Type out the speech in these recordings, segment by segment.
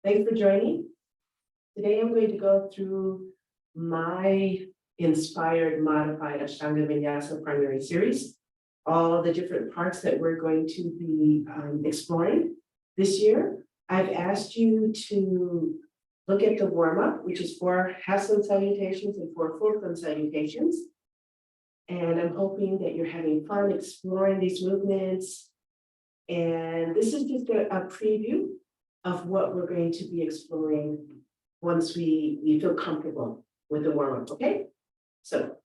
Thanks for joining. Today I'm going to go through my inspired modified ashtanga vinyasa primary series. All the different parts that we're going to be exploring this year. I've asked you to look at the warm-up, which is 4 half-sun salutations and 4 full-sun salutations. And I'm hoping that you're having fun exploring these movements. And this is just a preview of what we're going to be exploring once we feel comfortable with the warm-up, okay? So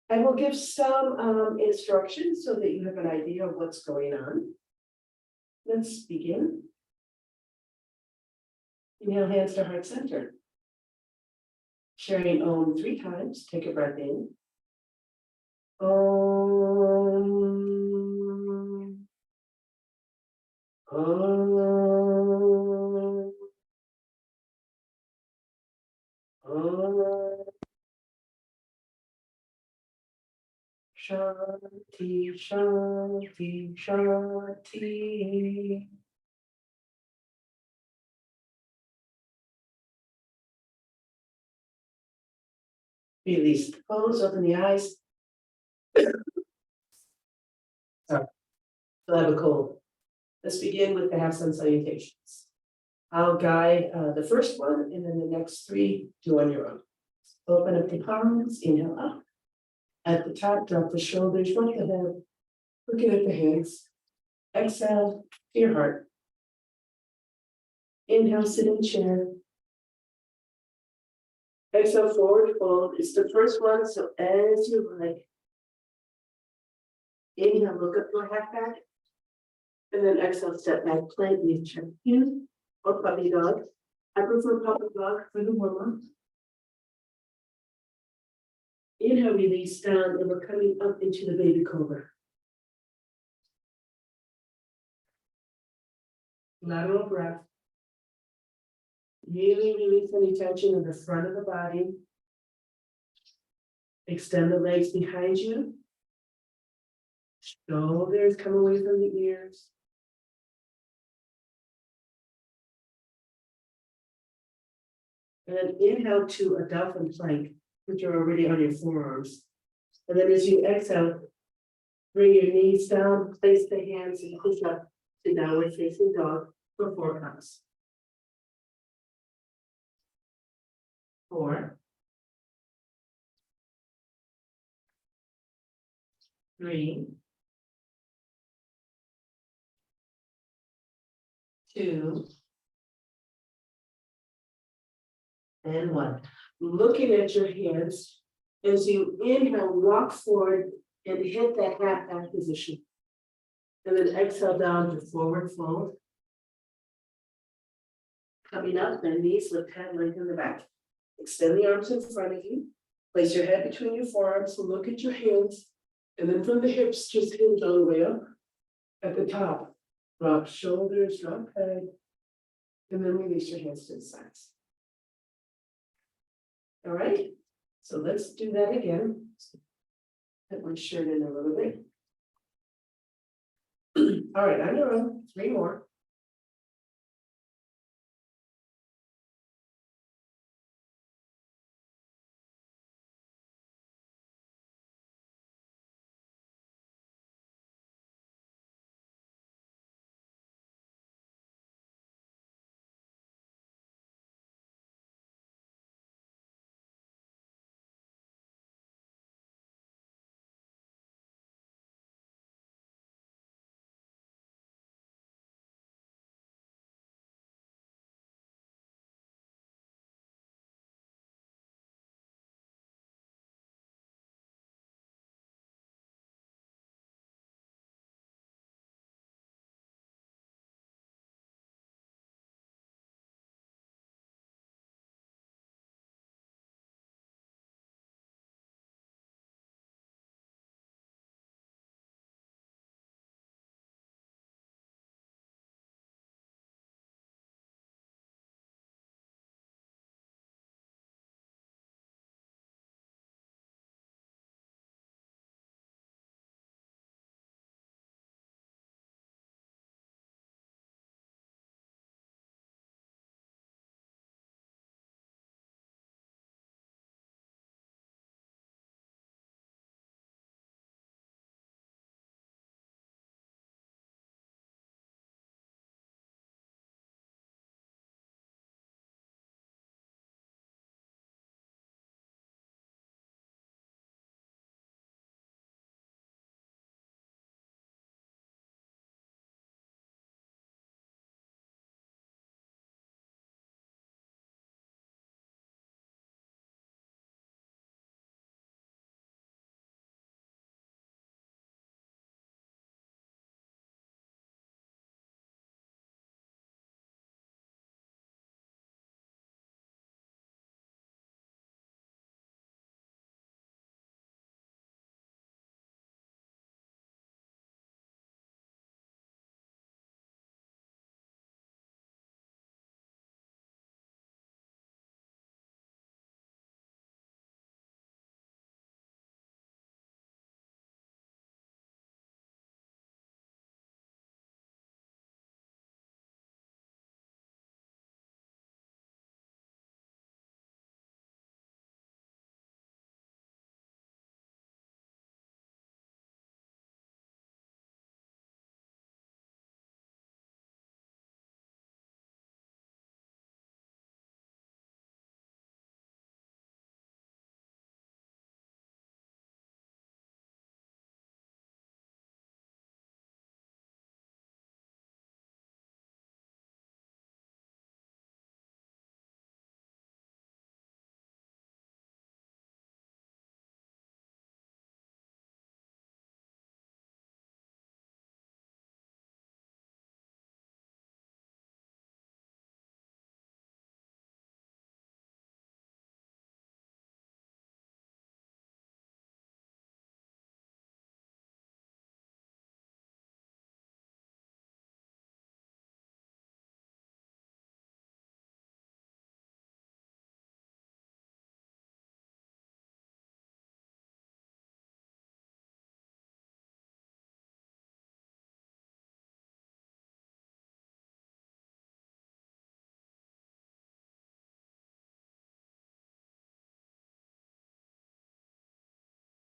I will give some instructions so that you have an idea of what's going on. Let's begin. Inhale, hands to heart center. Sharing Om 3 times, take a breath in. Om. Om. Om. Shanti, Shanti, Shanti. Release the pose, open the eyes. Sorry, still have a cold. Let's begin with the half-sun salutations. I'll guide the first one, and then the next 3 do on your own. Open up the palms, inhale up. At the top, drop the shoulders, drop the head, looking at the hands. Exhale to your heart. Inhale, sit in chair. Exhale, forward fold. It's the first one, so as you like. Inhale, look up your half back. And then exhale, step back, plank, knee, check in, or puppy dog. I prefer puppy dog for the warm-up. Inhale, release down, and we're coming up into the baby cobra. Lateral breath. Really release any tension in the front of the body. Extend the legs behind you. Shoulders come away from the ears. And then inhale to a dolphin plank, which are already on your forearms. And then as you exhale, bring your knees down, place the hands and push up to downward facing dog for 4 counts. 4, 3, 2, and 1. Looking at your hands, as you inhale, walk forward and hit that half back position. And then exhale down to forward fold. Coming up, bend knees, lift head, lengthen the back. Extend the arms in front of you. Place your head between your forearms, so look at your hands. And then from the hips, just hinge all the way up. At the top, drop shoulders, drop head. And then release your hands to the sides. All right, so let's do that again. Put my shirt in a little bit. All right, on your own, 3 more.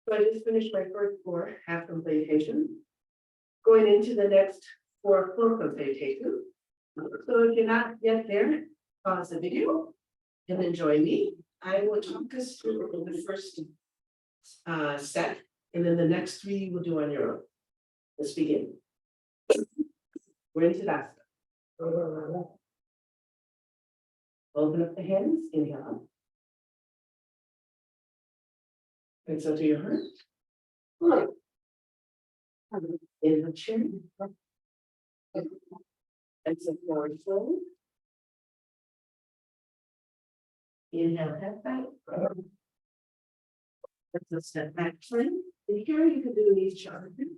So I just finished my first 4 half completion. Going into the next 4 full completion. So if you're not yet there, pause the video and then join me. I will talk us through the first set, and then the next 3 you will do on your own. Let's begin. We're into that. Open up the hands, inhale. And so to your heart. Inhale, chair. And so forward fold. Inhale, head back. That's a step back plank. And here you can do these charges.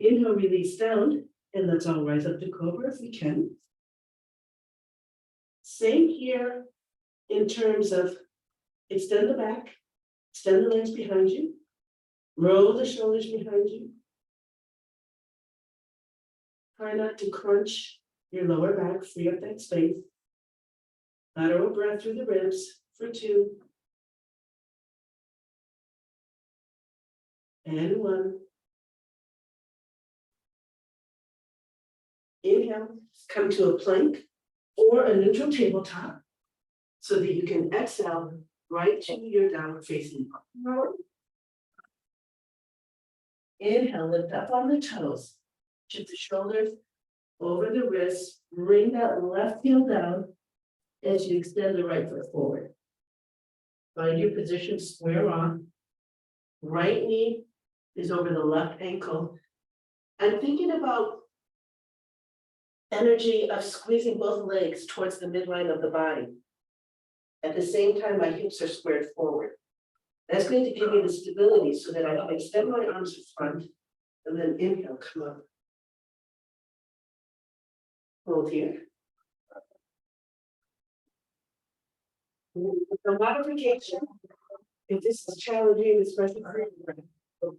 Inhale, release down, and let's all rise up to cobra if we can. Same here in terms of extend the back, extend the legs behind you, roll the shoulders behind you. Try not to crunch your lower back, free up that space. Lateral breath through the ribs for 2. And 1. Inhale, come to a plank or a neutral tabletop so that you can exhale right to your downward facing dog. Inhale, lift up on the toes, shift the shoulders over the wrists, bring that left heel down as you extend the right foot forward. Find your position square on. Right knee is over the left ankle. I'm thinking about energy of squeezing both legs towards the midline of the body. At the same time, my hips are squared forward. That's going to give me the stability so that I can extend my arms in front and then inhale, come up. Hold here. The modification, if this is challenging, especially for you,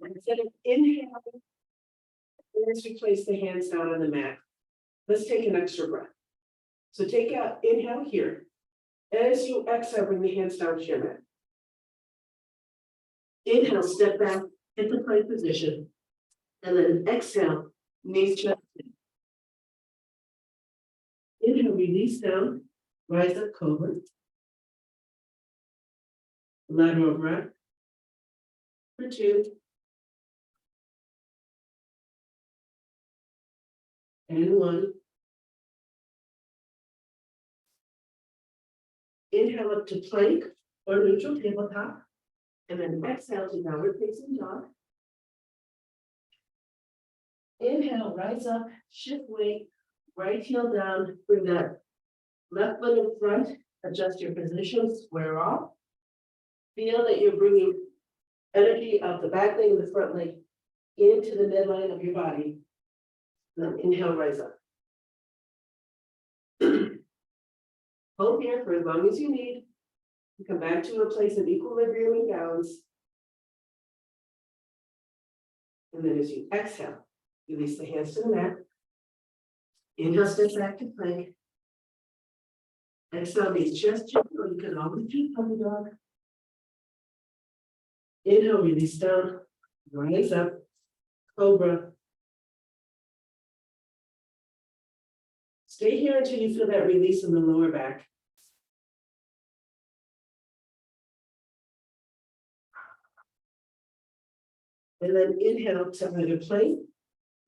instead of inhaling, let's replace the hands down on the mat. Let's take an extra breath. So take out, inhale here. As you exhale, bring the hands down to your mat. Inhale, step back, hit the plank position, and then exhale, knees to inhale, release down, rise up, cobra. Lateral breath for 2. And 1. Inhale up to plank or neutral tabletop, and then exhale to downward facing dog. Inhale, rise up, shift weight, right heel down, bring that left foot in front, adjust your position, square off. Feel that you're bringing energy of the back leg and the front leg into the midline of your body. Then inhale, rise up. Hold here for as long as you need. You come back to a place of equilibrium and balance. And then as you exhale, release the hands to the mat. Inhale, step back to plank. Exhale, these chest gentle. You can always do puppy dog. Inhale, release down, rise up, cobra. Stay here until you feel that release in the lower back. And then inhale to either plank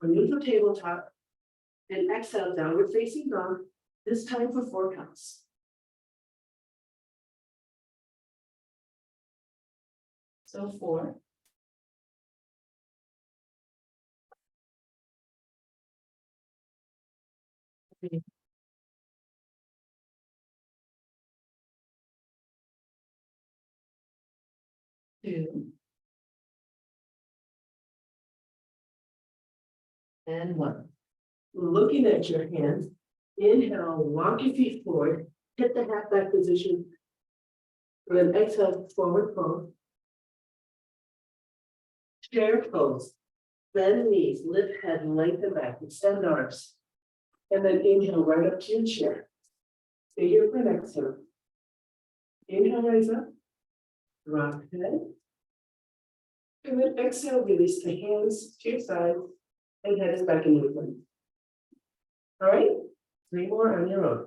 or neutral tabletop. And exhale, downward facing dog, this time for 4 counts. So 4. 3. 2. And 1. Looking at your hands, inhale, walk your feet forward, hit the half back position. And then exhale, forward fold. Chair pose. Bend knees, lift head, lengthen back, extend arms. And then inhale right up to your chair. Stay here for an exhale. Inhale, rise up, rock head. And then exhale, release the hands to your side and head is back in your place. All right, 3 more on your own.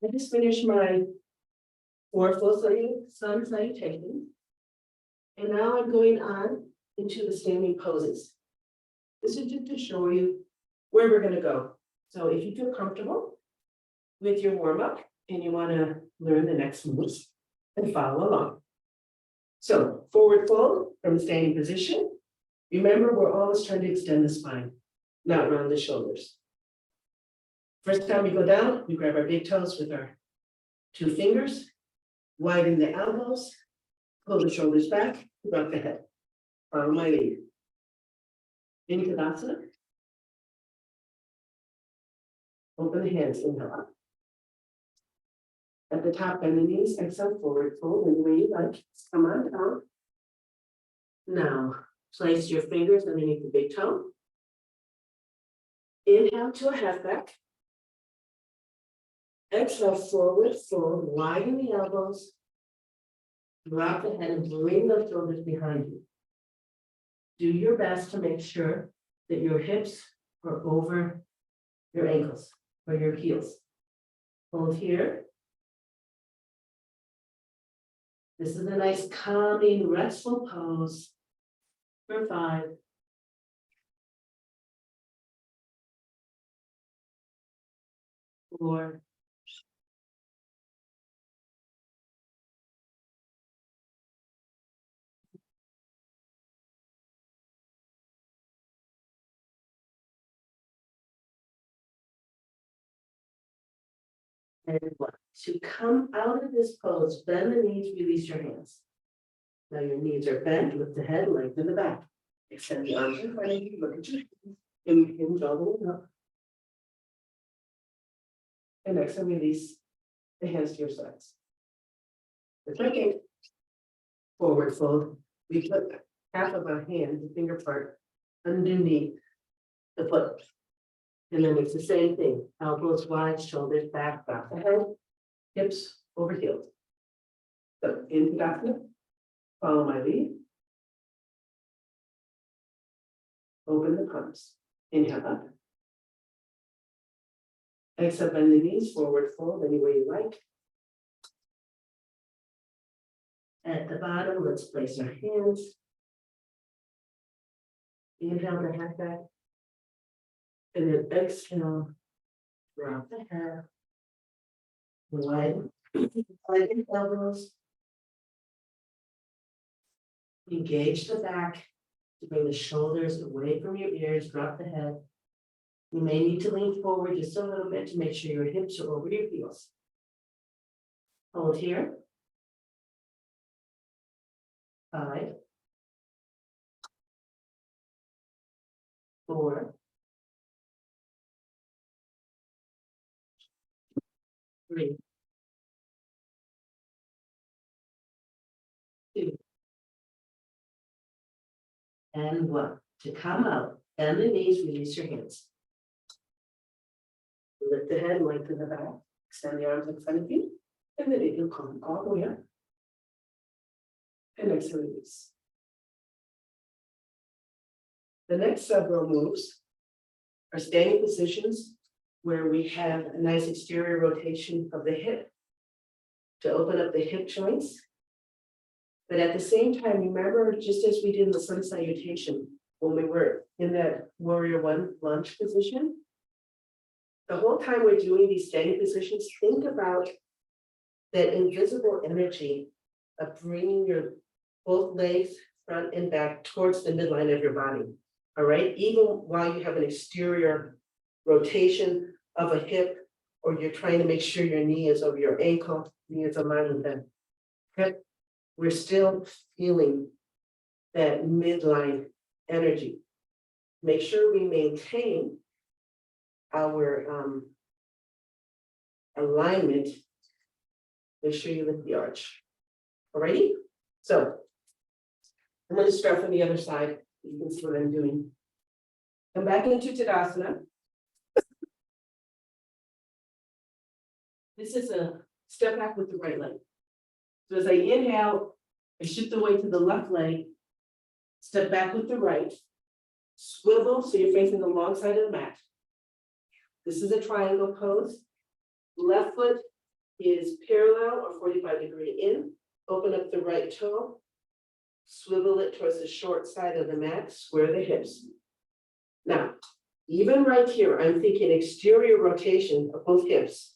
I just finished my 4 full sun salutation. And now I'm going on into the standing poses. This is just to show you where we're gonna go. So if you feel comfortable with your warm-up and you wanna learn the next moves, then follow along. So forward fold from standing position. Remember, we're always trying to extend the spine, not round the shoulders. First time we go down, we grab our big toes with our 2 fingers, widen the elbows, pull the shoulders back, drop the head. Follow my lead. In Tadasana. Open the hands, inhale up. At the top, bend the knees, exhale, forward fold, any way you like. Come on down. Now, place your fingers underneath the big toe. Inhale to a half back. Exhale, forward fold, widen the elbows. Drop the head and bring those shoulders behind you. Do your best to make sure that your hips are over your ankles or your heels. Hold here. This is a nice calming, restful pose for 5. 4. And 1. To come out of this pose, bend the knees, release your hands. Now your knees are bent, lift the head, lengthen the back. Extend the arms in front of you, look at your hands, hinge all the way up. And next time release the hands to your sides. The second forward fold, we put half of our hand, the finger part, underneath the foot. And then it's the same thing, elbows wide, shoulders back, drop the head, hips over heels. So in Tadasana, follow my lead. Open the palms, inhale up. Exhale, bend the knees, forward fold, any way you like. At the bottom, let's place our hands. Inhale the head back. And then exhale, drop the head. Widen the elbows. Engage the back to bring the shoulders away from your ears, drop the head. You may need to lean forward just a little bit to make sure your hips are over your heels. Hold here. 5. 4. 3. 2. And 1. To come out, bend the knees, release your hands. Lift the head, lengthen the back, extend the arms in front of you, and then it will come all the way up. And exhale, release. The next several moves are standing positions where we have a nice exterior rotation of the hip to open up the hip joints. But at the same time, remember, just as we did in the sun salutation, when we were in that warrior 1 lunge position, the whole time we're doing these standing positions, think about that invisible energy of bringing your both legs, front and back, towards the midline of your body. All right, even while you have an exterior rotation of a hip, or you're trying to make sure your knee is over your ankle, knee is aligned with the hip, we're still feeling that midline energy. Make sure we maintain our alignment. Make sure you lift the arch. Alrighty? So I'm going to start from the other side. You can see what I'm doing. Come back into Tadasana. This is a step back with the right leg. So as I inhale, I shift the weight to the left leg, step back with the right, swivel so you're facing the long side of the mat. This is a triangle pose. Left foot is parallel or 45-degree in. Open up the right toe. Swivel it towards the short side of the mat, square the hips. Now, even right here, I'm thinking exterior rotation of both hips.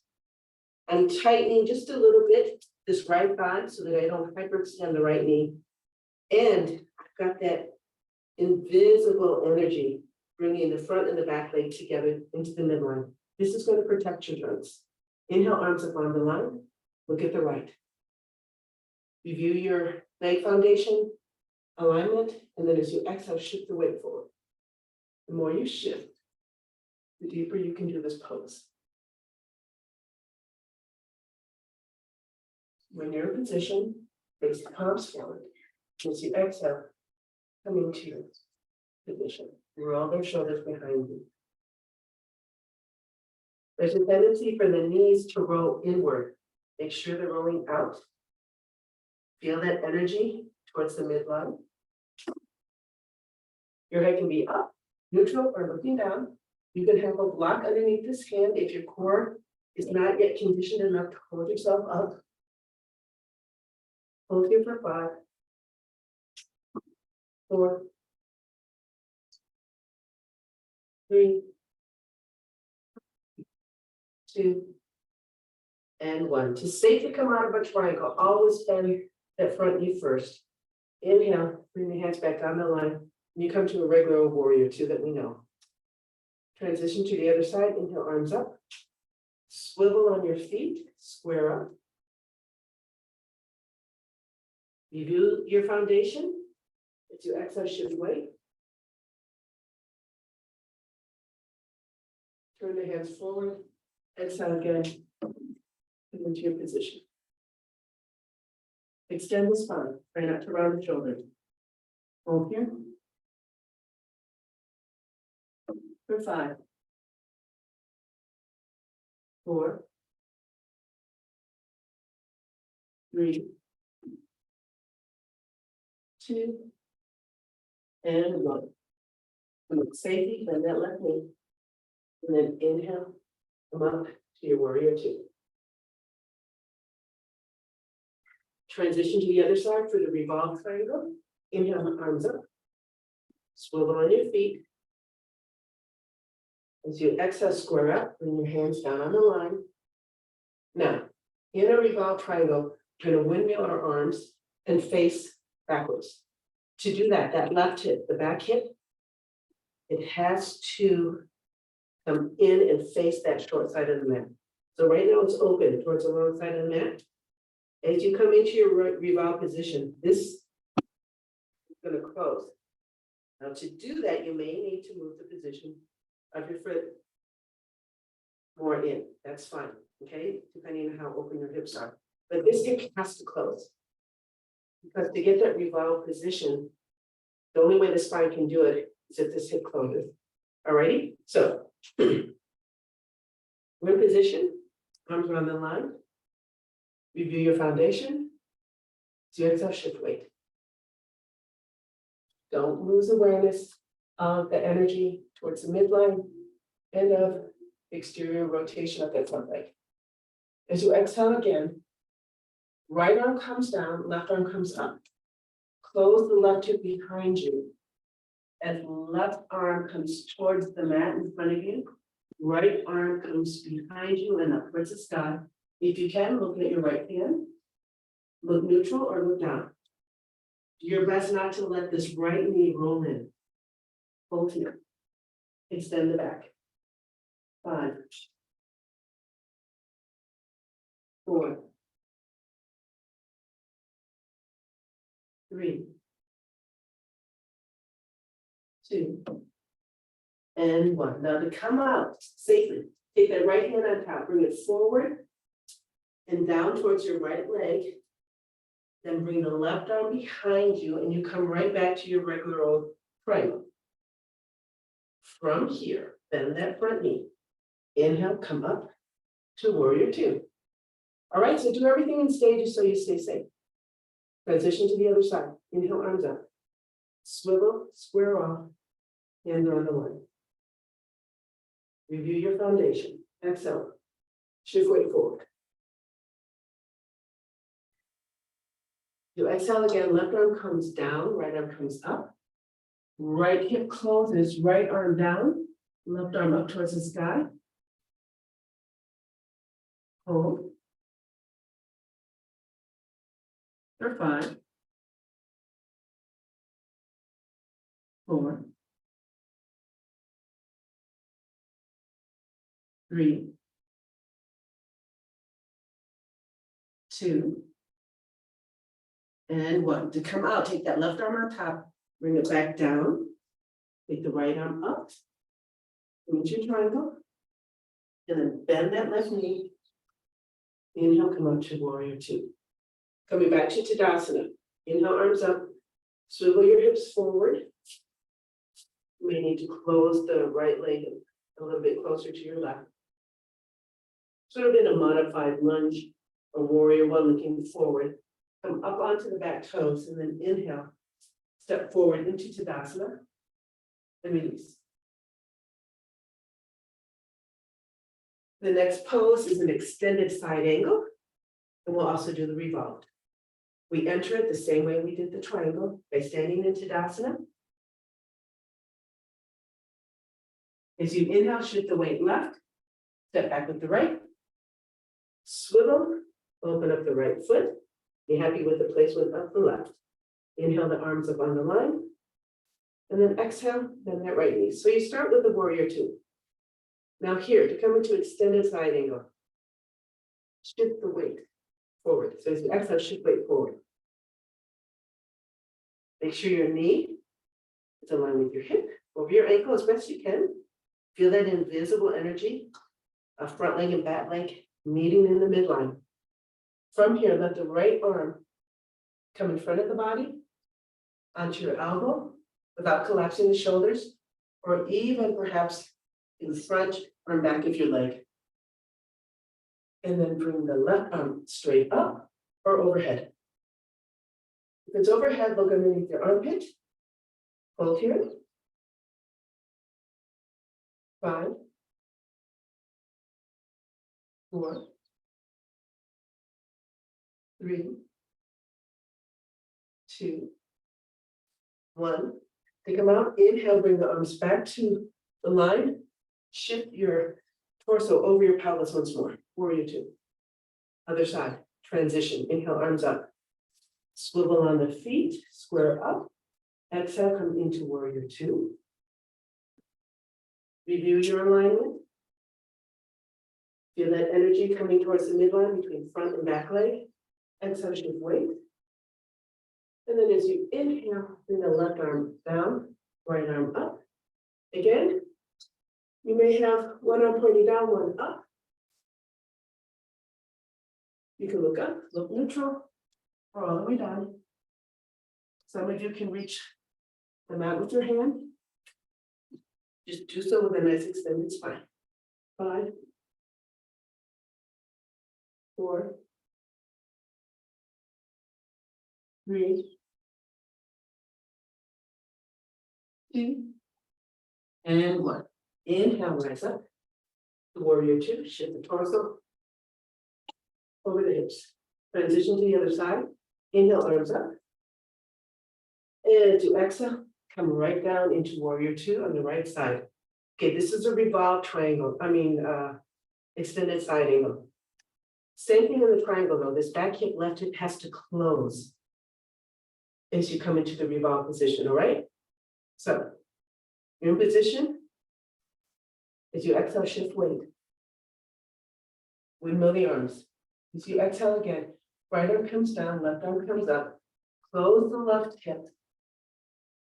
I'm tightening just a little bit this right thigh so that I don't hyperextend the right knee. And I've got that invisible energy bringing the front and the back leg together into the midline. This is going to protect your joints. Inhale, arms up on the line. Look at the right. Review your leg foundation, alignment, and then as you exhale, shift the weight forward. The more you shift, the deeper you can do this pose. When you're in position, face the palms forward. As you exhale, come into your position. Roll their shoulders behind you. There's a tendency for the knees to roll inward. Make sure they're rolling out. Feel that energy towards the midline. Your head can be up, neutral, or looking down. You can have a block underneath this hand if your core is not yet conditioned enough to hold yourself up. Hold here for 5, 4, 3, 2, and 1. To safely come out of a triangle, always bend that front knee first. Inhale, bring the hands back down the line. And you come to a regular warrior 2 that we know. Transition to the other side. Inhale, arms up. Swivel on your feet, square up. Review your foundation. As you exhale, shift weight. Turn the hands forward. Exhale again. And into your position. Extend the spine. Try not to round the shoulders. Hold here. For 5, 4, 3, 2, and 1. Look safely, bend that left knee. And then inhale, come up to your warrior 2. Transition to the other side for the revolve triangle. Inhale, arms up. Swivel on your feet. As you exhale, square up, bring your hands down on the line. Now, in a revolve triangle, you're going to windmill our arms and face backwards. To do that, that left hip, the back hip, it has to come in and face that short side of the mat. So right now it's open towards the long side of the mat. As you come into your revolve position, this is going to close. Now to do that, you may need to move the position of your foot more in. That's fine, okay? Depending on how open your hips are. But this hip has to close. Because to get that revolve position, the only way the spine can do it is if this hip closes. Alrighty? So we're in position, arms are on the line. Review your foundation. So you exhale, shift weight. Don't lose awareness of the energy towards the midline and of exterior rotation of that front leg. As you exhale again, right arm comes down, left arm comes up. Close the left hip behind you. As left arm comes towards the mat in front of you, right arm comes behind you and up towards the sky. If you can, look at your right hand. Look neutral or look down. Do your best not to let this right knee roll in. Hold here. Extend the back. 5, 4, 3, 2, and 1. Now to come out safely, take that right hand on top, bring it forward and down towards your right leg. Then bring the left arm behind you and you come right back to your regular old triangle. From here, bend that front knee. Inhale, come up to warrior 2. All right, so do everything in stages so you stay safe. Transition to the other side. Inhale, arms up. Swivel, square off, hands are on the line. Review your foundation. Exhale. Shift weight forward. You exhale again, left arm comes down, right arm comes up. Right hip closes, right arm down, left arm up towards the sky. Hold. For 5, 4, 3, 2, and 1. To come out, take that left arm on top, bring it back down. Take the right arm up. Meet your triangle. And then bend that left knee. Inhale, come up to warrior 2. Coming back to Tadasana. Inhale, arms up. Swivel your hips forward. You may need to close the right leg a little bit closer to your left. Sort of in a modified lunge, a warrior 1 looking forward. Come up onto the back toes and then inhale. Step forward into Tadasana and release. The next pose is an extended side angle, and we'll also do the revolve. We enter it the same way we did the triangle by standing in Tadasana. As you inhale, shift the weight left, step back with the right, swivel, open up the right foot. Be happy with the placement of the left. Inhale the arms up on the line, and then exhale, bend that right knee. So you start with the warrior 2. Now here, to come into extended side angle, shift the weight forward. So as you exhale, shift weight forward. Make sure your knee is aligned with your hip, over your ankle as best you can. Feel that invisible energy of front leg and back leg meeting in the midline. From here, let the right arm come in front of the body, onto your elbow, without collapsing the shoulders, or even perhaps in front or back of your leg. And then bring the left arm straight up or overhead. If it's overhead, look underneath your armpit. Hold here. 5, 4, 3, 2, 1. Take them out. Inhale, bring the arms back to the line. Shift your torso over your pelvis once more. Warrior 2. Other side. Transition. Inhale, arms up. Swivel on the feet. Square up. Exhale, come into warrior 2. Review your alignment. Feel that energy coming towards the midline between front and back leg. Exhale, shift weight. And then as you inhale, bring the left arm down, right arm up. Again, you may have one arm pointing down, one up. You can look up, look neutral, or all the way down. Some of you can reach the mat with your hand. Just do so with a nice extended spine. 5, 4, 3, 2, and 1. Inhale, rise up. Warrior 2, shift the torso over the hips. Transition to the other side. Inhale, arms up. And to exhale, come right down into warrior 2 on the right side. Okay, this is a revolved triangle. Extended side angle. Same thing in the triangle though. This back hip, left hip has to close as you come into the revolved position, all right? So, you're in position. As you exhale, shift weight. Windmill the arms. As you exhale again, right arm comes down, left arm comes up. Close the left hip.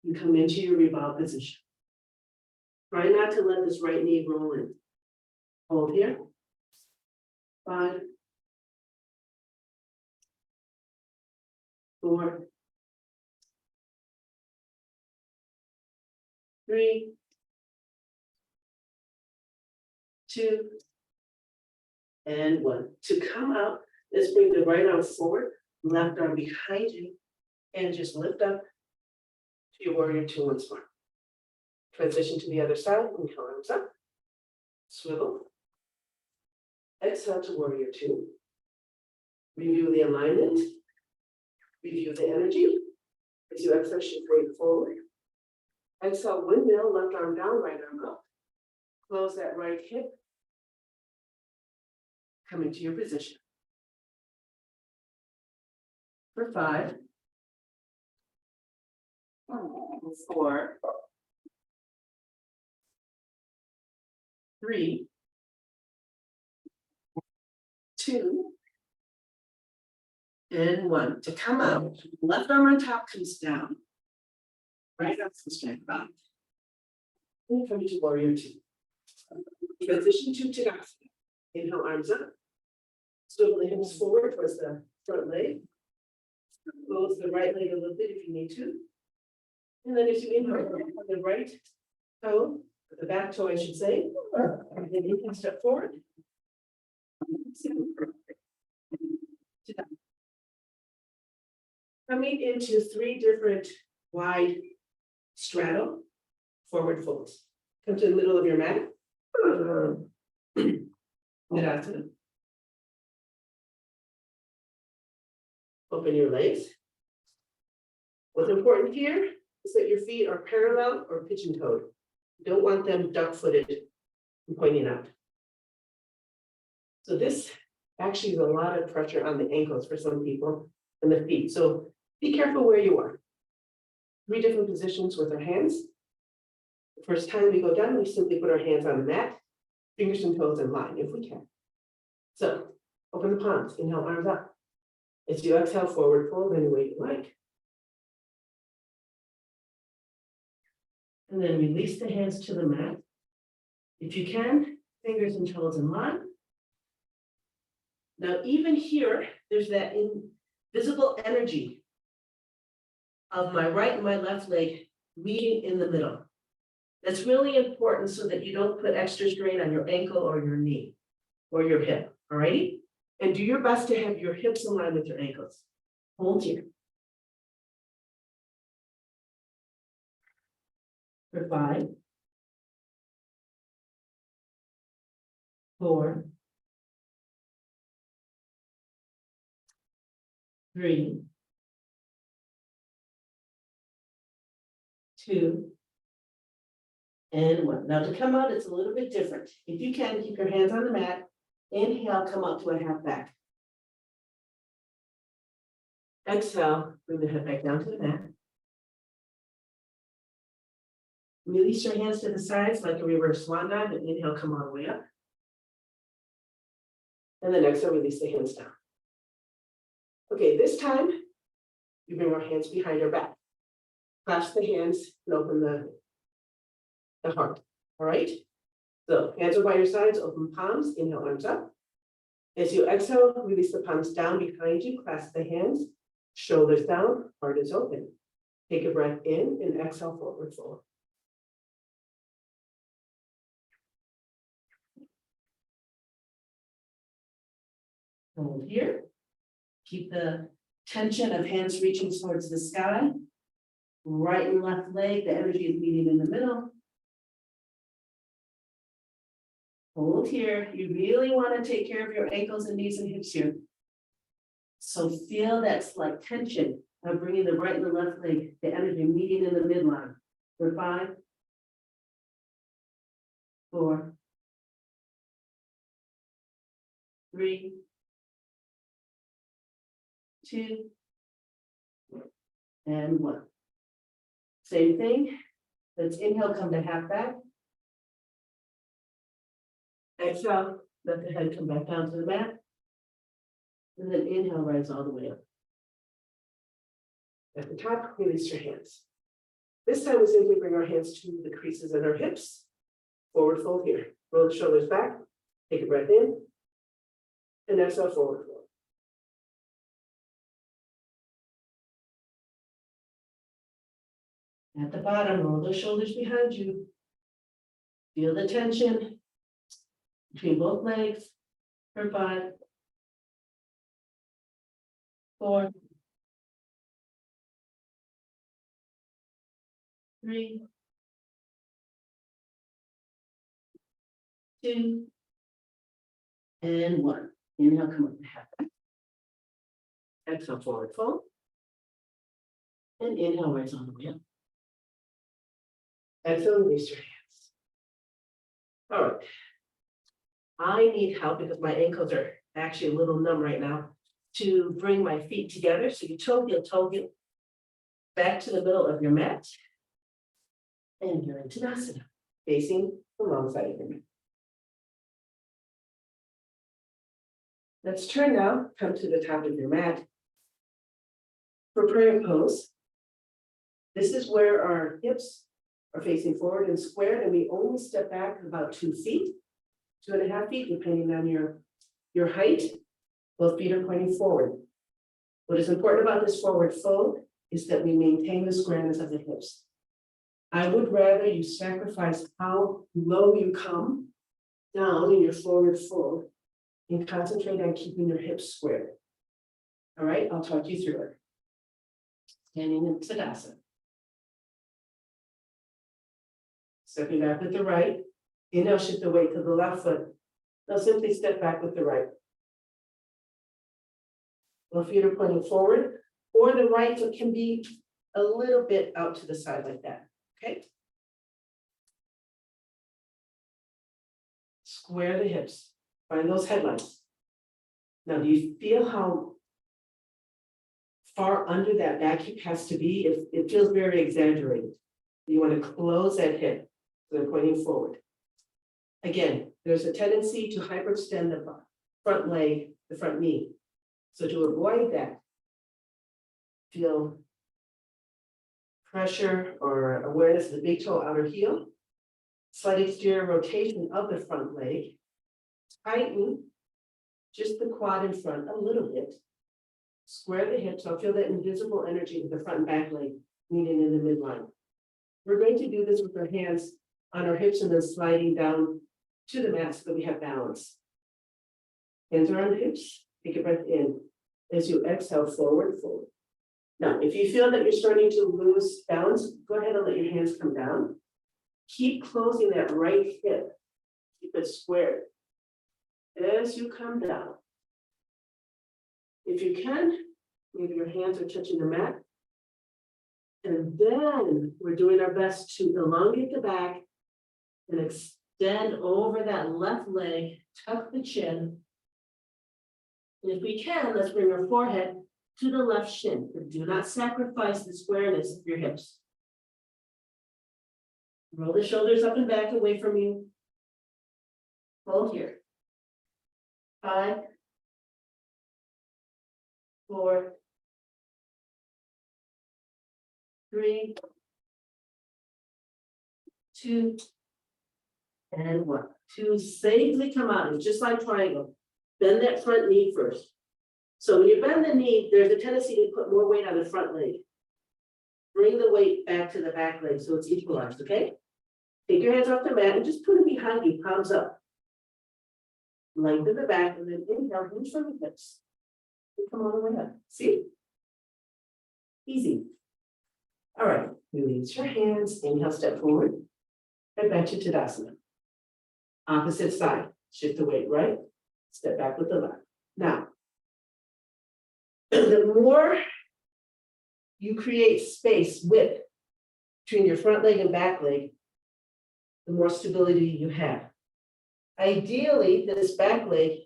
And come into your revolved position. Try not to let this right knee roll in. Hold here. 5, 4, 3, 2, and 1. To come out, let's bring the right arm forward, left arm behind you, and just lift up to your warrior 2 once more. Transition to the other side, inhale, arms up, swivel. Exhale to warrior 2. Review the alignment. Review the energy. As you exhale, shift weight forward. Exhale, windmill, left arm down, right arm up. Close that right hip. Come into your position. For 5, 4, 3, 2, and 1. To come out, left arm on top comes down. Right arm comes back up. And come into warrior 2. Transition to Tadasana. Inhale, arms up. Swivel the hips forward towards the front leg. Close the right leg a little bit if you need to. And then as you inhale, on the right toe, the back toe, I should say. And then you can step forward. Coming into 3 different wide straddle forward folds. Come to the middle of your mat. Namaste. Open your legs. What's important here is that your feet are parallel or pigeon-toed. You don't want them duck-footed and pointing out. So this actually is a lot of pressure on the ankles for some people and the feet. So be careful where you are. 3 different positions with our hands. The first time we go down, we simply put our hands on the mat, fingers and toes in line if we can. So open the palms, inhale, arms up. As you exhale, forward fold any way you like. And then release the hands to the mat. If you can, fingers and toes in line. Now, even here, there's that invisible energy of my right and my left leg meeting in the middle. That's really important so that you don't put extra strain on your ankle or your knee or your hip, all righty? And do your best to have your hips in line with your ankles. Hold here. For 5, 4, 3, 2, and 1. Now to come out, it's a little bit different. If you can, keep your hands on the mat. Inhale, come up to a half back. Exhale, bring the head back down to the mat. Release your hands to the sides like a reverse swan dive, and inhale, come all the way up. And then exhale, release the hands down. Okay, this time, you bring our hands behind our back. Clasp the hands and open the heart, all right? So hands are by your sides, open palms, inhale, arms up. As you exhale, release the palms down behind you, clasp the hands, shoulders down, heart is open. Take a breath in and exhale, forward fold. Hold here. Keep the tension of hands reaching towards the sky. Right and left leg, the energy is meeting in the middle. Hold here. You really want to take care of your ankles and knees and hips here. So feel that slight tension of bringing the right and the left leg, the energy meeting in the midline. For 5, 4, 3, 2, and 1. Same thing. Let's inhale, come to half back. Exhale, let the head come back down to the mat. And then inhale, rise all the way up. At the top, release your hands. This time we simply bring our hands to the creases in our hips. Forward fold here. Roll the shoulders back. Take a breath in. And exhale, forward fold. At the bottom, roll the shoulders behind you. Feel the tension between both legs. For 5, 4, 3, 2, and 1. Inhale, come up to half back. Exhale, forward fold. And inhale, rise on the way up. Exhale, release your hands. All right. I need help because my ankles are actually a little numb right now to bring my feet together. So you toe heel, back to the middle of your mat. And you're in Tadasana, facing the wrong side of your mat. Let's turn now, come to the top of your mat. For prayer pose, this is where our hips are facing forward and squared, and we only step back about 2 feet, 2.5 feet, depending on your height. Both feet are pointing forward. What is important about this forward fold is that we maintain the squareness of the hips. I would rather you sacrifice how low you come down in your forward fold and concentrate on keeping your hips squared. All right, I'll talk you through it. Standing in Tadasana. Stepping back with the right. Inhale, shift the weight to the left foot. Now simply step back with the right. Both feet are pointing forward, or the right foot can be a little bit out to the side like that, okay? Square the hips, find those headlines. Now, do you feel how far under that back hip has to be? It feels very exaggerated. You want to close that hip, so they're pointing forward. Again, there's a tendency to hyperextend the front leg, the front knee. So to avoid that, feel pressure or awareness of the big toe outer heel, slight exterior rotation of the front leg, tighten just the quad in front a little bit, square the hips. I'll feel that invisible energy of the front and back leg meeting in the midline. We're going to do this with our hands on our hips and then sliding down to the mat so that we have balance. Hands are on the hips, take a breath in. As you exhale, forward, forward. Now, if you feel that you're starting to lose balance, go ahead and let your hands come down. Keep closing that right hip. Keep it squared. As you come down, if you can, maybe your hands are touching the mat. And then we're doing our best to elongate the back and extend over that left leg, tuck the chin. And if we can, let's bring our forehead to the left shin, but do not sacrifice the squareness of your hips. Roll the shoulders up and back away from you. Hold here. 5, 4, 3, 2, and 1. To safely come out, it's just like triangle. Bend that front knee first. So when you bend the knee, there's a tendency to put more weight on the front leg. Bring the weight back to the back leg so it's equalized, okay? Take your hands off the mat and just put them behind you, palms up. Lengthen the back and then inhale, hinge from the hips. And come all the way up. See? Easy. All right, release your hands, inhale, step forward. And back to Tadasana. Opposite side, shift the weight right, step back with the left. Now, the more you create space, width, between your front leg and back leg, the more stability you have. Ideally, this back leg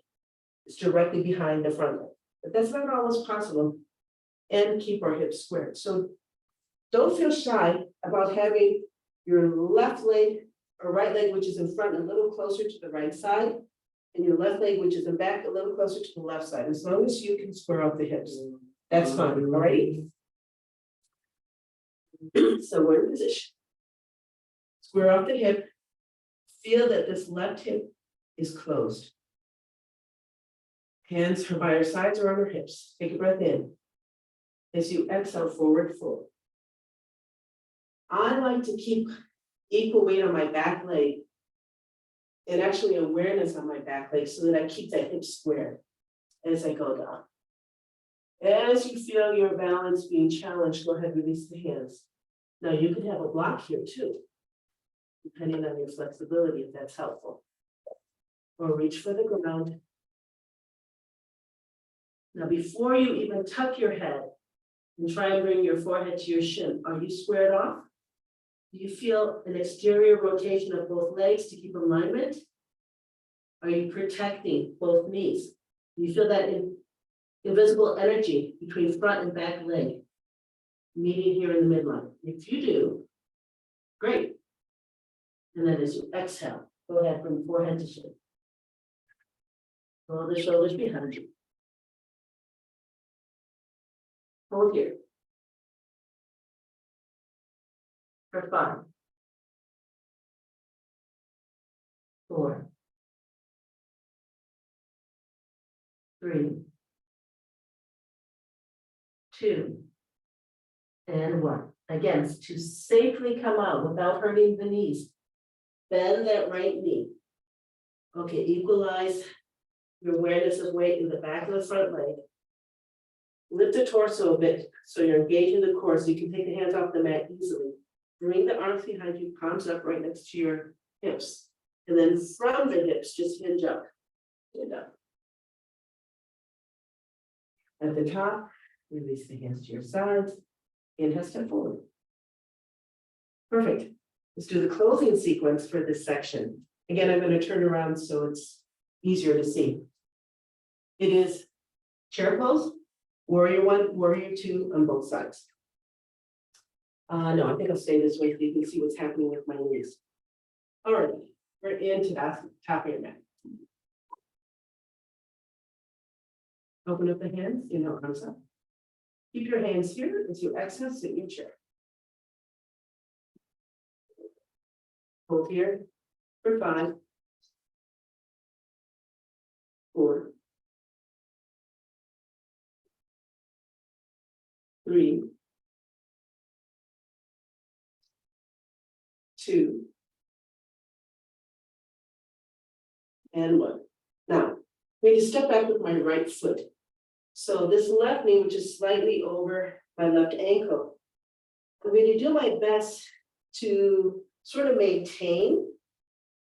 is directly behind the front leg, but that's not always possible. And keep our hips squared. So don't feel shy about having your left leg or right leg, which is in front, a little closer to the right side, and your left leg, which is in back, a little closer to the left side, as long as you can square up the hips. That's fine, all right? So we're in position. Square off the hip. Feel that this left hip is closed. Hands are by our sides or on our hips. Take a breath in. As you exhale, forward fold. I like to keep equal weight on my back leg and actually awareness on my back leg so that I keep that hip square as I go down. As you feel your balance being challenged, go ahead and release the hands. Now you can have a block here too, depending on your flexibility, if that's helpful. Or reach for the ground. Now before you even tuck your head, And try and bring your forehead to your shin. Are you squared off? Do you feel an exterior rotation of both legs to keep alignment? Are you protecting both knees? Do you feel that invisible energy between front and back leg meeting here in the midline? If you do, great. And then as you exhale, go ahead from forehead to shin. Roll the shoulders behind you. Hold here. For 5, 4, 3, 2, and 1. Again, to safely come out without hurting the knees. Bend that right knee. Okay, equalize your awareness of weight in the back of the front leg. Lift the torso a bit so you're engaging the core so you can take the hands off the mat easily. Bring the arms behind you, palms up right next to your hips. And then from the hips, just hinge up. Hinge up. At the top, release the hands to your sides. Inhale, step forward. Perfect. Let's do the closing sequence for this section. Again, I'm going to turn around so it's easier to see. It is chair pose, warrior 1, warrior 2 on both sides. No, I think I'll stay this way so you can see what's happening with my knees. All right, we're into that top of your mat. Open up the hands, inhale, arms up. Keep your hands here as you exhale, sit in your chair. Hold here for 5, 4, 3, 2, and 1. Now, I'm going to step back with my right foot. So this left knee, which is slightly over my left ankle, I'm going to do my best to sort of maintain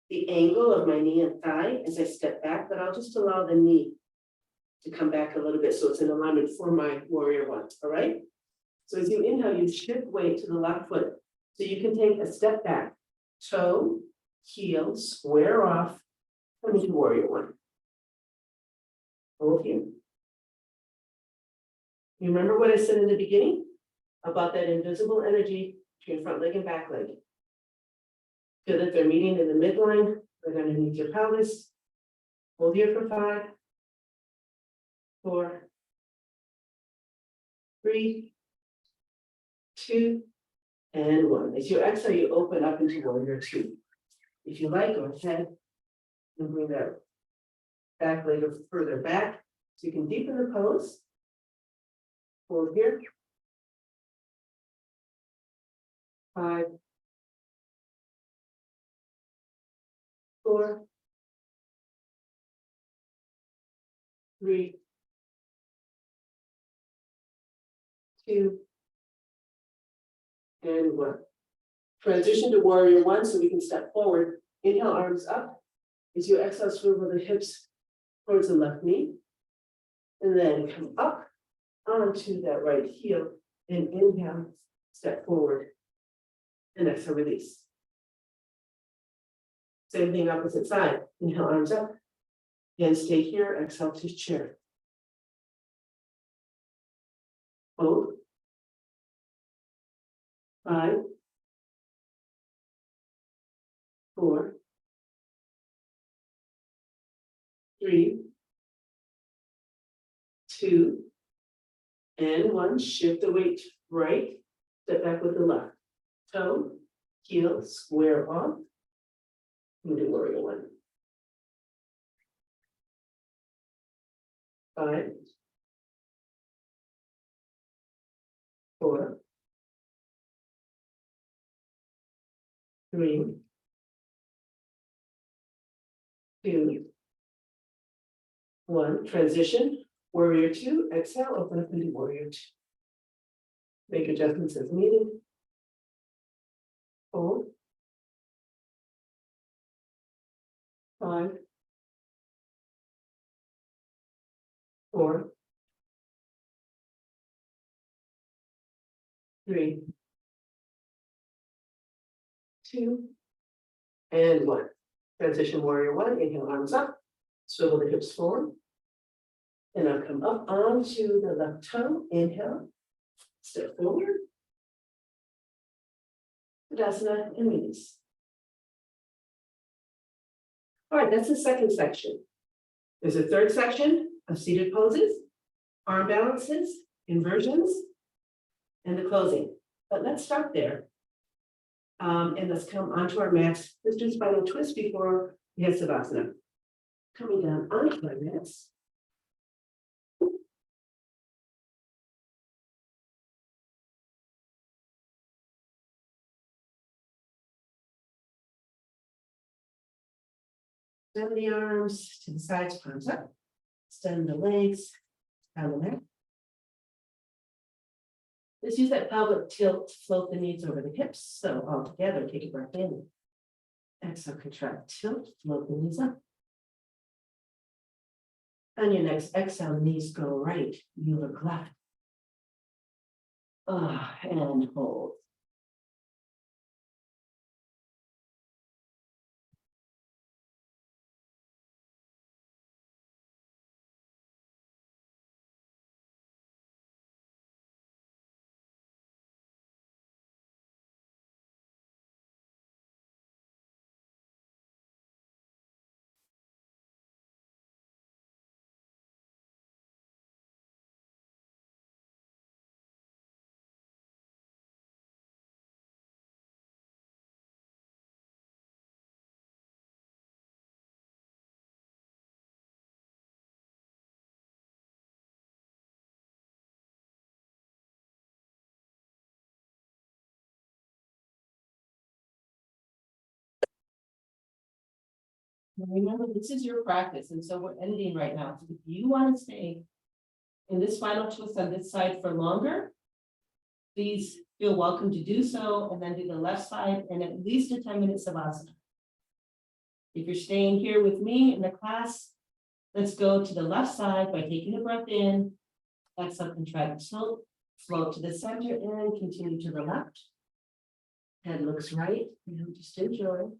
the angle of my knee and thigh as I step back, but I'll just allow the knee to come back a little bit so it's in alignment for my warrior 1, all right? So as you inhale, you shift weight to the left foot. So you can take a step back, toe, heel, square off, come into warrior 1. Hold here. You remember what I said in the beginning about that invisible energy between front leg and back leg? Feel that they're meeting in the midline, right underneath your pelvis. Hold here for 5, 4, 3, 2, and 1. As you exhale, you open up into warrior 2. If you like, go ahead and bring that back leg further back so you can deepen the pose. Hold here. 5, 4, 3, 2, and 1. Transition to warrior 1 so we can step forward. Inhale, arms up. As you exhale, swivel the hips towards the left knee. And then come up onto that right heel. And inhale, step forward. And exhale, release. Same thing, opposite side. Inhale, arms up. Again, stay here. Exhale to chair. Hold. 5, 4, 3, 2, and 1. Shift the weight right. Step back with the left. Toe, heel, square off. Move to warrior 1. 5, 4, 3, 2, 1. Transition. Warrior 2. Exhale. Open up into warrior 2. Make adjustments as needed. Hold. 5, 4, 3, 2, and 1. Transition warrior 1, inhale, arms up, swivel the hips forward. And I'll come up onto the left toe, inhale, step forward. Tadasana and release. All right, that's the second section. There's a third section of seated poses, arm balances, inversions, and the closing. But let's start there. And let's come onto our mats. Let's do spinal twist before we hit Savasana. Coming down onto our mats. Extend the arms to the sides, palms up. Extend the legs, down the neck. Let's use that pelvic tilt to float the knees over the hips. So all together, take a breath in. Exhale, contract, tilt, float the knees up. On your next exhale, knees go right, you look left. And hold. Remember, this is your practice, and so we're ending right now. So if you want to stay in this final twist on this side for longer, please feel welcome to do so, and then do the left side and at least a 10-minute savasana. If you're staying here with me in the class, let's go to the left side by taking a breath in, exhale, contract, tilt, float to the center, and continue to the left. Head looks right, and just enjoy.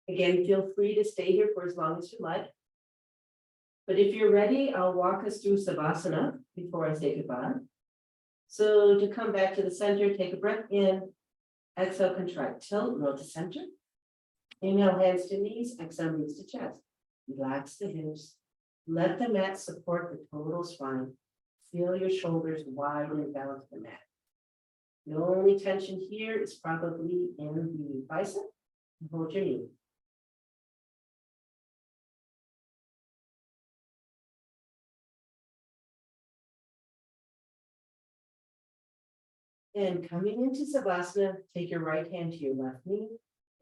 Again, feel free to stay here for as long as you like. But if you're ready, I'll walk us through Savasana before I say goodbye. So to come back to the center, take a breath in, exhale, contract, tilt, roll to center. Inhale, hands to knees, exhale, knees to chest. Relax the hips. Let the mat support the total spine. Feel your shoulders widen and down to the mat. The only tension here is probably in the bicep. Hold your knee. And coming into Savasana, take your right hand to your left knee.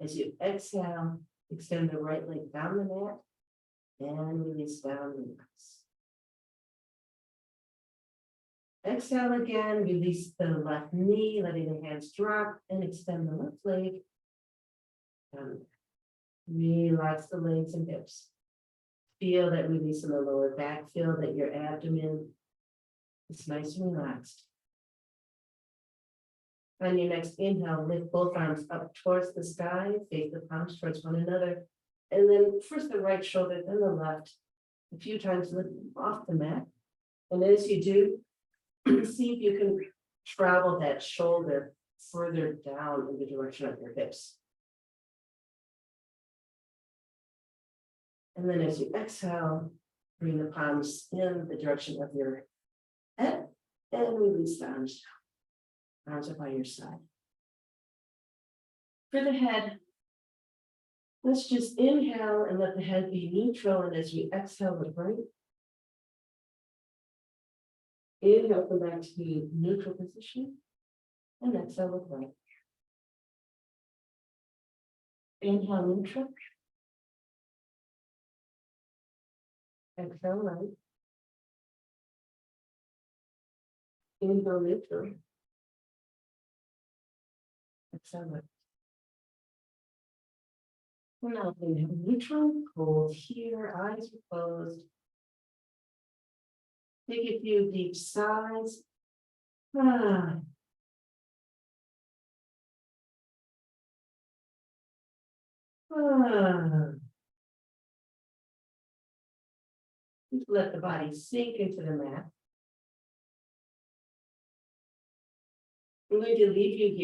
As you exhale, extend the right leg down the mat and release down, relax. Exhale again, release the left knee, letting the hands drop and extend the left leg. Down. Relax the legs and hips. Feel that release in the lower back. Feel that your abdomen is nice and relaxed. On your next inhale, lift both arms up towards the sky, face the palms towards one another. And then first the right shoulder, then the left. A few times lift off the mat. And as you do, see if you can travel that shoulder further down in the direction of your hips. And then as you exhale, bring the palms in the direction of your head and release the arms down. Arms are by your side. For the head, let's just inhale and let the head be neutral. And as we exhale, the right. Inhale, come back to the neutral position. And exhale, with right. Inhale, neutral. Exhale, right. Inhale, neutral. Exhale, right. And now inhale, neutral. Hold here, eyes are closed. Take a few deep sighs. Ah. Ah. Just let the body sink into the mat. I'm going to leave you here.